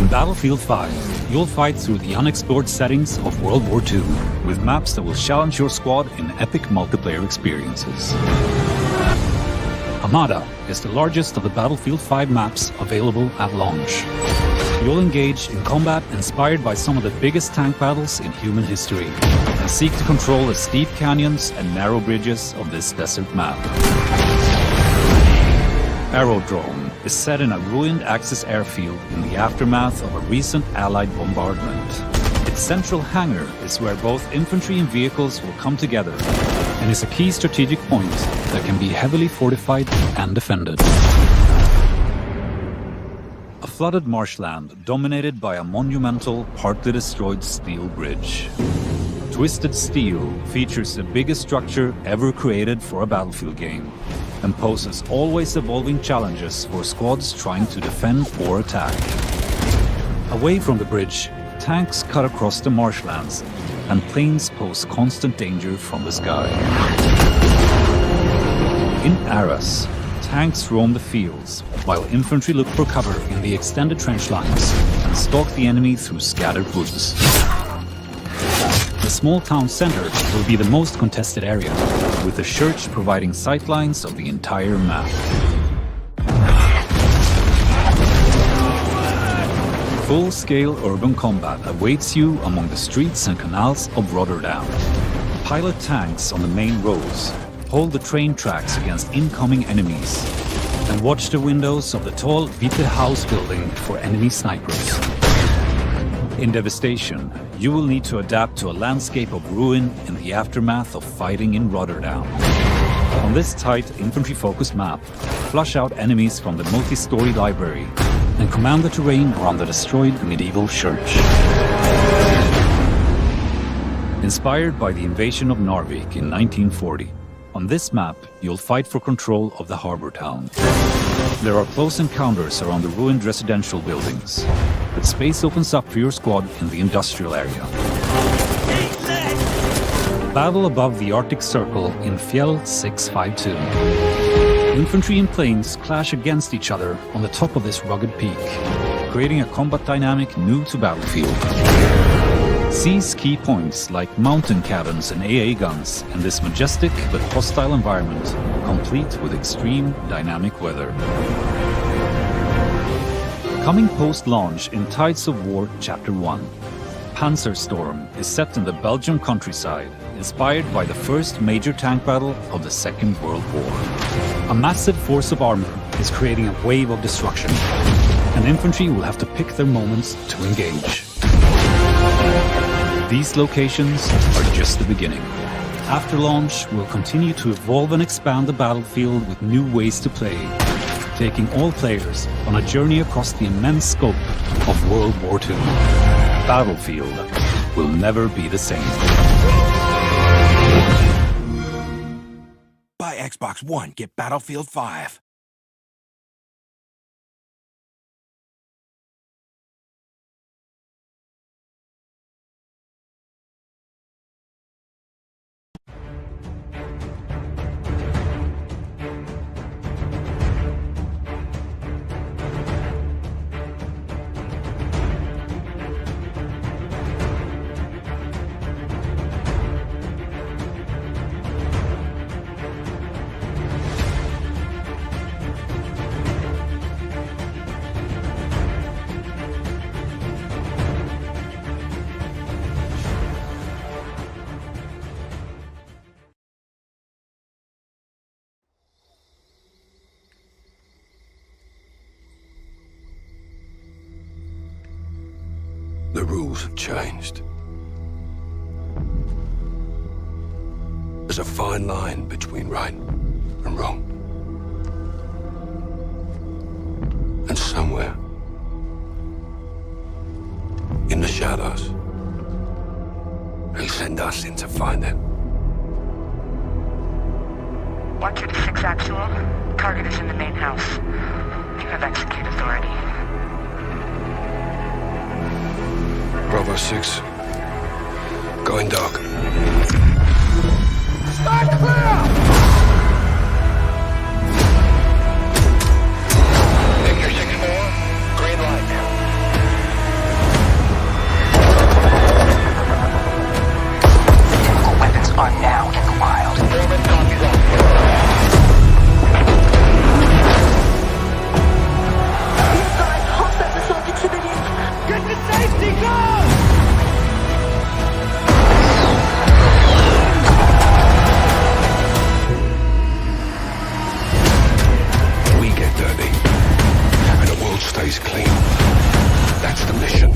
In Battlefield 5, you'll fight through the unexplored settings of World War II, with maps that will challenge your squad in epic multiplayer experiences. Armada is the largest of the Battlefield 5 maps available at launch. You'll engage in combat inspired by some of the biggest tank battles in human history, and seek to control the steep canyons and narrow bridges of this desert map. Aerodrome is set in a ruined Axis airfield in the aftermath of a recent Allied bombardment. Its central hangar is where both infantry and vehicles will come together, and is a key strategic point that can be heavily fortified and defended. A flooded marshland dominated by a monumental, partly destroyed steel bridge. Twisted Steel features the biggest structure ever created for a Battlefield game, and poses always evolving challenges for squads trying to defend or attack. Away from the bridge, tanks cut across the marshlands, and planes pose constant danger from the sky. In Arras, tanks roam the fields, while infantry look for cover in the extended trench lines and stalk the enemy through scattered woods. The small town center will be the most contested area, with the church providing sightlines of the entire map. Full-scale urban combat awaits you among the streets and canals of Rotterdam. Pilot tanks on the main roads, hold the train tracks against incoming enemies, and watch the windows of the tall Witte House building for enemy snipers. In Devastation, you will need to adapt to a landscape of ruin in the aftermath of fighting in Rotterdam. On this tight, infantry-focused map, flush out enemies from the multi-story library and command the terrain around the destroyed medieval church. Inspired by the invasion of Narvik in 1940, on this map, you'll fight for control of the harbor town. There are close encounters around the ruined residential buildings, but space opens up for your squad in the industrial area. Battle above the Arctic Circle in Fjell 652. Infantry and planes clash against each other on the top of this rugged peak, creating a combat dynamic new to Battlefield. Seize key points like mountain cabins and AA guns in this majestic but hostile environment, complete with extreme dynamic weather. Coming post-launch in Tides of War Chapter 1, Panzerstorm is set in the Belgian countryside, inspired by the first major tank battle of the Second World War. A massive force of armor is creating a wave of destruction, and infantry will have to pick their moments to engage. These locations are just the beginning. After launch, we'll continue to evolve and expand the battlefield with new ways to play, taking all players on a journey across the immense scope of World War II. Battlefield will never be the same. Buy Xbox One, get Battlefield 5. The rules have changed. There's a fine line between right and wrong. And somewhere, in the shadows, they send us in to find it. Watcher to 6 actual. Target is in the main house. You have execute authority. Bravo 6. Going dark. Start clear! Victor 6-4, green light. safety, go! We get dirty, and the world stays clean. That's the mission.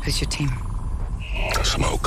Who's your team? Smoke.